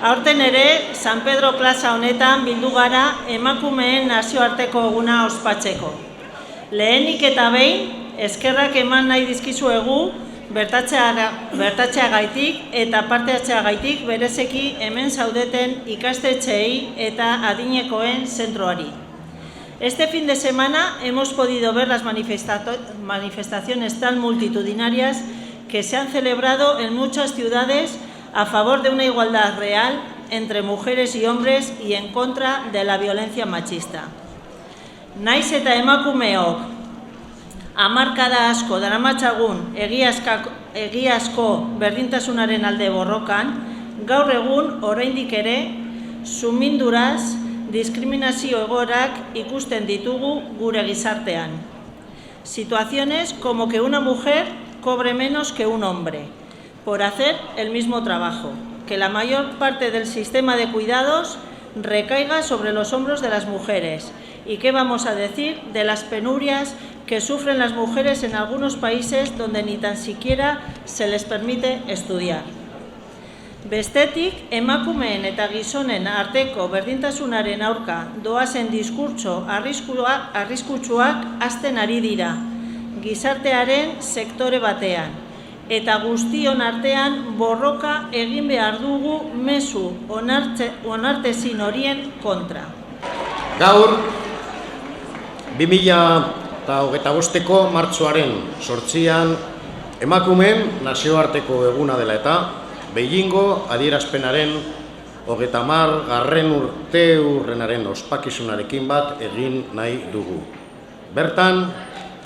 Aurten ere, San Pedro plaza honetan bildu gara emakumeen nazioarteko eguna ospatzeko. Lehenik eta behin, eskerrak eman nahi dizkizuegu bertatzeagaitik eta parteatzeagaitik berezeki hemen zaudeten ikastetxeei eta adinekoen zentroari. Este fin de semana hemos podido ver las manifestaciones tan multitudinarias que se han celebrado en muchas ciudades a favor de una igualdad real entre mujeres y hombres y en contra de la violencia machista. Naiz eta emakumeok hamarkada asko daramatzagun egiazko berdintasunaren alde borrokan, gaur egun oraindik ere suminduraz diskriminazio egoerak ikusten ditugu gure gizartean. Situaciones como que una mujer cobre menos que un hombre por hacer el mismo trabajo, que la mayor parte del sistema de cuidados recaiga sobre los hombros de las mujeres. ¿Y qué vamos a decir de las penurias que sufren las mujeres en algunos países donde ni tan siquiera se les permite estudiar? Bestetik, emakumeen eta gizonen arteko berdintasunaren aurka doazen diskurtso arriskutsuak hasten ari dira, gizartearen sektore batean, eta guztion artean borroka egin behar dugu mezu onartezin horien kontra. Gaur, 2025ko martxoaren 8an emakumeen nazioarteko eguna dela eta Beijingo adierazpenaren 30. urteurrenaren ospakizunarekin bat egin nahi dugu. Bertan,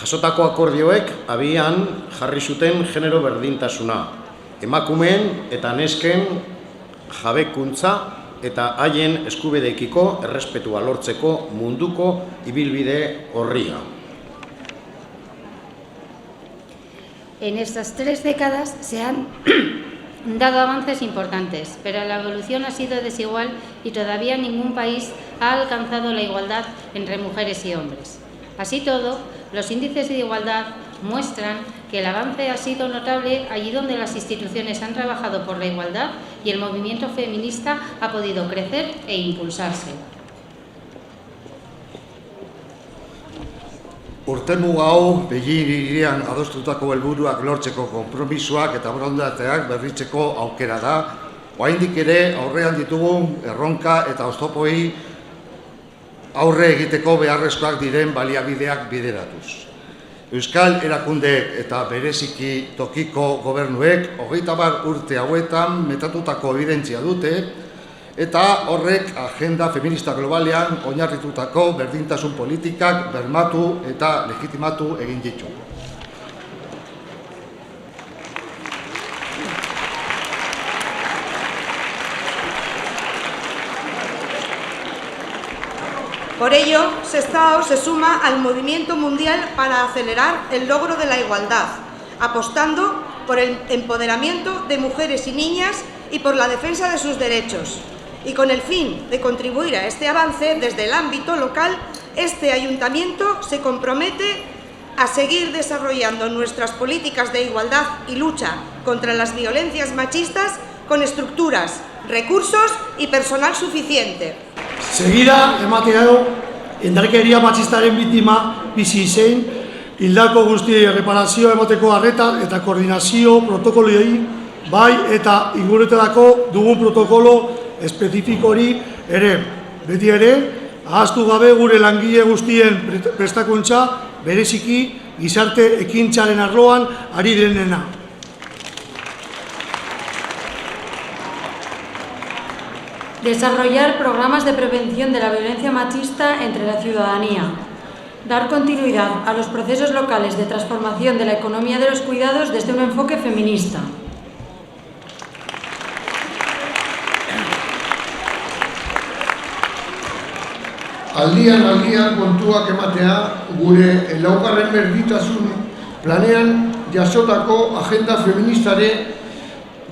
jasotako akordioek abian jarri zuten genero berdintasuna, emakumeen eta nesken jabekuntza eta haien eskubideekiko errespetua lortzeko munduko ibilbide orria. En estas 3 décadas se han dado avances importantes, pero la evolución ha sido desigual y todavía ningún país ha alcanzado la igualdad entre mujeres y hombres. Así todo, los índices de igualdad muestran que el avance ha sido notable allí donde las instituciones han trabajado por la igualdad y el movimiento feminista ha podido crecer e impulsarse. Urtemuga hau Beijing hirian adostutako helburuak lortzeko konpromisoak eta borondateak berritzeko aukera da, oraindik ere aurrean ditugun erronka eta oztopoei aurre egiteko beharrezkoak diren baliabideak bideratuz. Euskal erakundeek eta bereziki tokiko gobernuek 30 urte hauetan metatutako evidentzia dute eta horrek agenda feminista globalean oinarritutako berdintasun politikak bermatu eta legitimatu egin ditu. Por ello, Sestao se suma al movimiento mundial para acelerar el logro de la igualdad, apostando por el empoderamiento de mujeres y niñas y por la defensa de sus derechos. Y con el fin de contribuir a este avance desde el ámbito local, este ayuntamiento se compromete a seguir desarrollando nuestras políticas de igualdad y lucha contra las violencias machistas con estructuras, recursos y personal suficiente. Segida, ematea indarkeria matxistaren biktima bizi zein, hildako guztiei erreparazioa emateko arreta eta koordinazio protokoloei bai eta inguruetarako dugun protokolo espezifikoari ere. Beti ere, ahaztu gabe gure langile guztien prestakuntza bereziki gizarte ekintzaren arloan ari denena. Desarrollar programas de prevención de la violencia machista entre la ciudadanía. Dar continuidad a los procesos locales de transformación de la economía de los cuidados desde un enfoque feminista. Aldian kontuak ematea gure laugarren berdintasun planean jasotako agenda feministare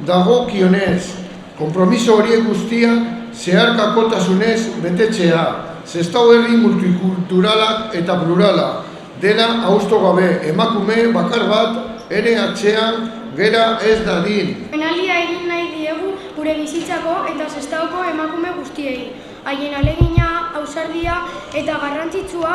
dagokionez, konpromiso horiek guztiak zeharkakotasunez betetzea, Sestao herri multikulturalak eta plurala dela ahoztu gabe, emakume bakar bat ere atzean gera ez dadin. Oinalia egin nahi diegu gure bizitzako eta sestaoko emakume guztiei. Haien alegina, ausardia eta garrantzitsua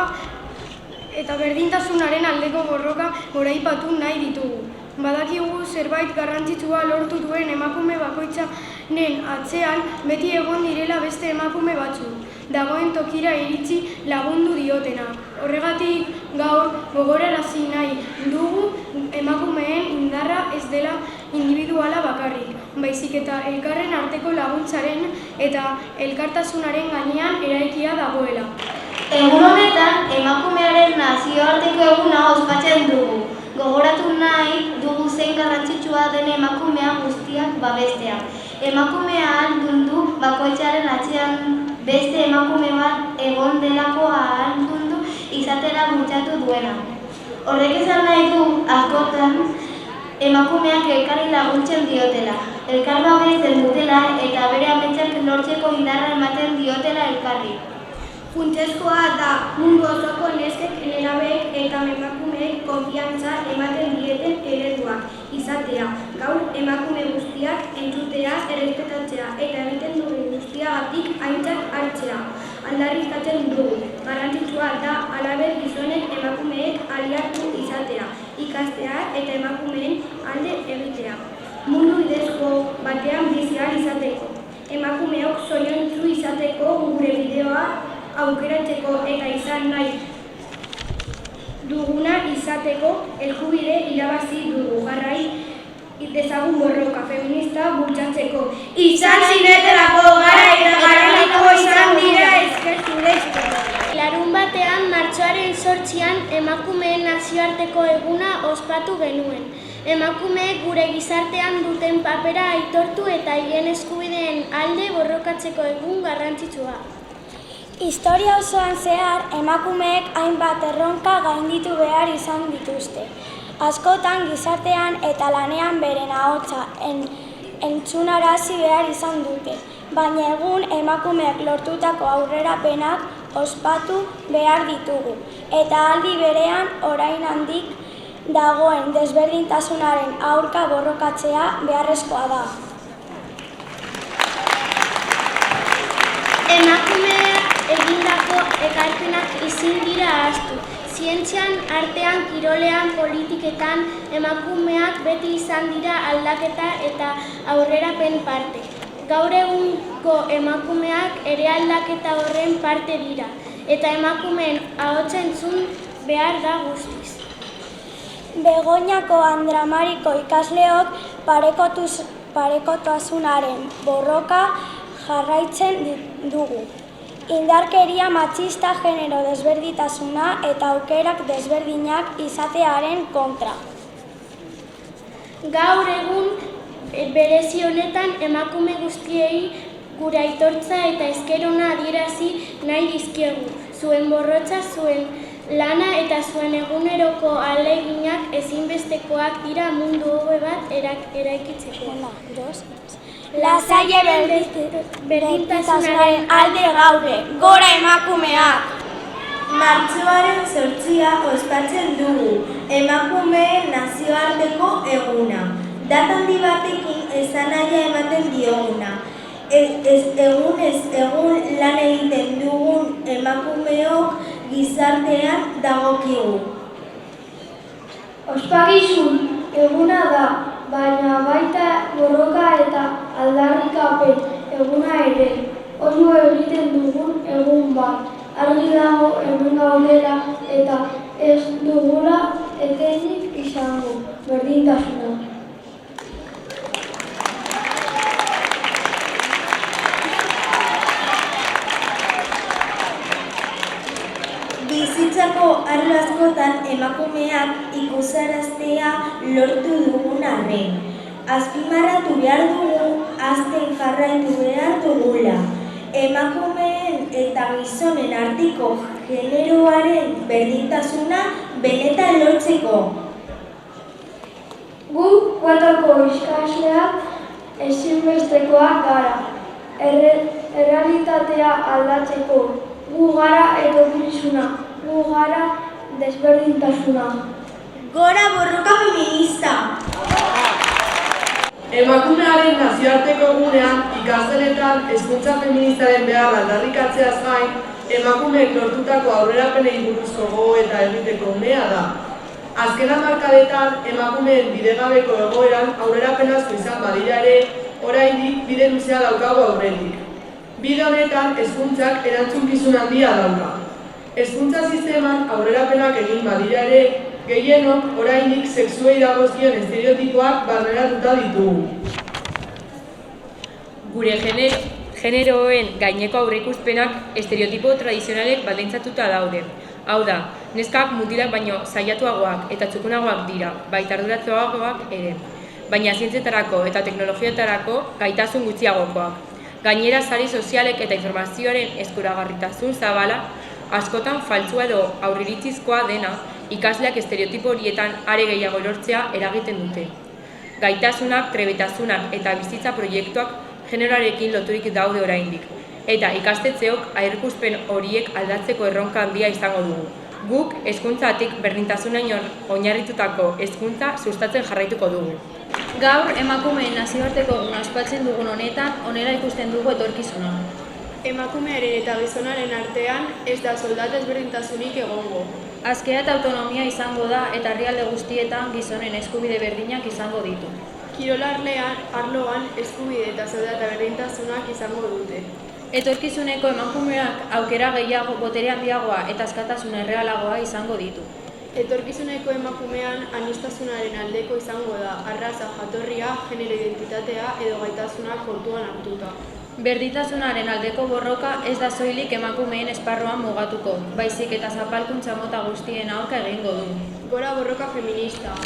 eta berdintasunaren aldeko borroka goraipatu nahi ditugu. Badakigu zerbait garrantzitsua lortu duen emakume bakoitzaren atzean beti egon direla beste emakume batzuk, dagoen tokira iritsi lagundu diotena. Horregatik gaur gogorarazi nahi dugu emakumeen indarra ez dela individuala bakarrik, baizik eta elkarren arteko laguntzaren eta elkartasunaren gainean eraikia dagoela. Egun honetan emakumearen nazioarteko eguna ospatzen dugu. Gogoratu nahi dugu zein garrantzitsua den emakumea guztiak babestea. Emakumea ahaldundu bakoitzaren atzean beste emakume bat egon delako ahaldundu izatera bultzatu duena. Horrek esan nahi du askotan emakumeak elkarri laguntzen diotela, elkar babesten dutela eta bere ametsak lortzeko indarra ematen diotela elkarri. Funtsezkoa da mundu osoko neskek, nerabeek eta emakumeek konfiantza ematen dieten ereduak izatea. Gaur emakume guztiak entzutea, errespetatzea eta egiten dugun guztiagatik aintzat hartzea aldarrikatzen dugu. Garrantzitsua da halaber gizonek emakumeek aliatu izatea, ikastea eta emakumeen alde egitea. Mundu idezko batean bizi ahal izateko. Emakumeok zoriontsu izateko gure bideoa aukeratzeko eta izan nahi duguna izateko eskubide irabazi dugu. Jarrai dezagun borroka feminista bultzatzeko. Izan zinetelako gara eta garrantzitsua izan dira esker zure izateko. Larunbatean martxoaren 8an emakumeen nazioarteko eguna ospatu genuen. Emakumeek gure gizartean duten papera aitortu eta haien eskubideen alde borrokatzeko egun garrantzitsua. Historia osoan zehar, emakumeek hainbat erronka gainditu behar izan dituzte. Askotan gizartean eta lanean beren ahotsa entzunarazi behar izan dute, baina egun emakumeek lortutako aurrerapenak ospatu behar ditugu, eta aldi berean oraindik dagoen desberdintasunaren aurka borrokatzea beharrezkoa da. Emakumeak egindako ekarpenak ezin dira ahaztu. Zientzian, artean, kirolean, politiketan, emakumeak beti izan dira aldaketa eta aurrerapen parte. Gaur egungo emakumeak ere aldaketa horren parte dira, eta emakumeen ahotsa entzun behar da guztiz. Begoñako Andramariko ikasleok parekotasunaren borroka jarraitzen dugu. Indarkeria matxista, genero desberditasuna eta aukerak desberdinak izatearen kontra. Gaur egun berezi honetan emakume guztiei gure aitortza eta esker ona adierazi nahi dizkiegu. Zuen borrotza, zuen lana eta zuen eguneroko ahaleginak ezinbestekoak dira mundu hobe bat eraikitzeko. Lasaie berdintasunaren alde gaude, gora emakumeak! Martxoaren 8a ospatzen dugu, emakumeen nazioarteko eguna. Data handi batekin esanahia ematen dioguna. Egun lan egiten dugun emakumeok gizartean dagokigu. Ospakizun eguna da, baina baita borroka eta aldarrikapen eguna ere. Oso egiten dugun egun bat. Argi dago hemen gaudela eta ez dugula etenik izango, berdintasuna. Bizitzako arlo askotan emakumeak ikusaraztea lortu dugun arren. Azpimarratu behar dugu, hazten jarraitu behar dugula. Emakumeen eta gizonen arteko generoaren berdintasuna benetan lortzeko. Gu kuatako ikasleak ezinbestekoak gara. Errealitatea aldatzeko. Gu gara etorkizuna, gu gara desberdintasuna. Gora borroka feminista! Emakumearen nazioarteko egunean ikasgeletan hezkuntza feministaren beharra aldarrikatzeaz gain, emakumeek lortutako aurrerapenei buruzko gogoeta egiteko unea da. Azken hamarkadetan emakumeen bidegabeko egoeran aurrerapen asko izan badira ere, oraindik bide luzea daukagu aurretik. Bide honetan hezkuntzak erantzukizun handia dauka. Hezkuntza sisteman aurrerapenak egin badira ere, gehienok oraindik sexuei dagozkion estereotipoak barneratuta ditugu. Gure generoen gaineko aurreikuspenak estereotipo tradizionalek baldintzatuta daude. Hau da, neskak mutilak baino saiatuagoak eta txukunagoak dira, baita arduratsuagoak ere, baina zientzietarako eta teknologiatarako gaitasun gutxiagokoak. Gainera, sari sozialek eta informazioaren eskuragarritasun zabala askotan faltsua edo aurriritzizkoa dena ikasleak estereotipo horietan are gehiago lortzea eragiten dute. Gaitasunak, trebetasunak eta bizitza proiektuak generoarekin loturik daude oraindik, eta ikastetxeok aurreikuspen horiek aldatzeko erronka handia izango dugu. Guk hezkuntzatik berdintasunean oinarritutako hezkuntza sustatzen jarraituko dugu. Gaur emakumeen nazioarteko eguna ospatzen dugun honetan, honela ikusten dugu etorkizuna. Emakumearen eta gizonaren artean ez da soldata ezberdintasunik egongo. Askea eta autonomia izango da eta herrialde guztietan gizonen eskubide berdinak izango ditu. Kirolarlean, arloan, eskubide eta soldata berdintasunak izango dute. Etorkizuneko emakumeak aukera gehiago, botere handiagoa eta askatasun errealagoa izango ditu. Etorkizuneko emakumean aniztasunaren aldeko izango da, arraza, jatorria, genero identitatea edo gaitasunak kontuan hartuta. Berdintasunaren aldeko borroka ez da soilik emakumeen esparruan mugatuko, baizik eta zapalkuntza mota guztien aurka egingo du. Gora borroka feminista!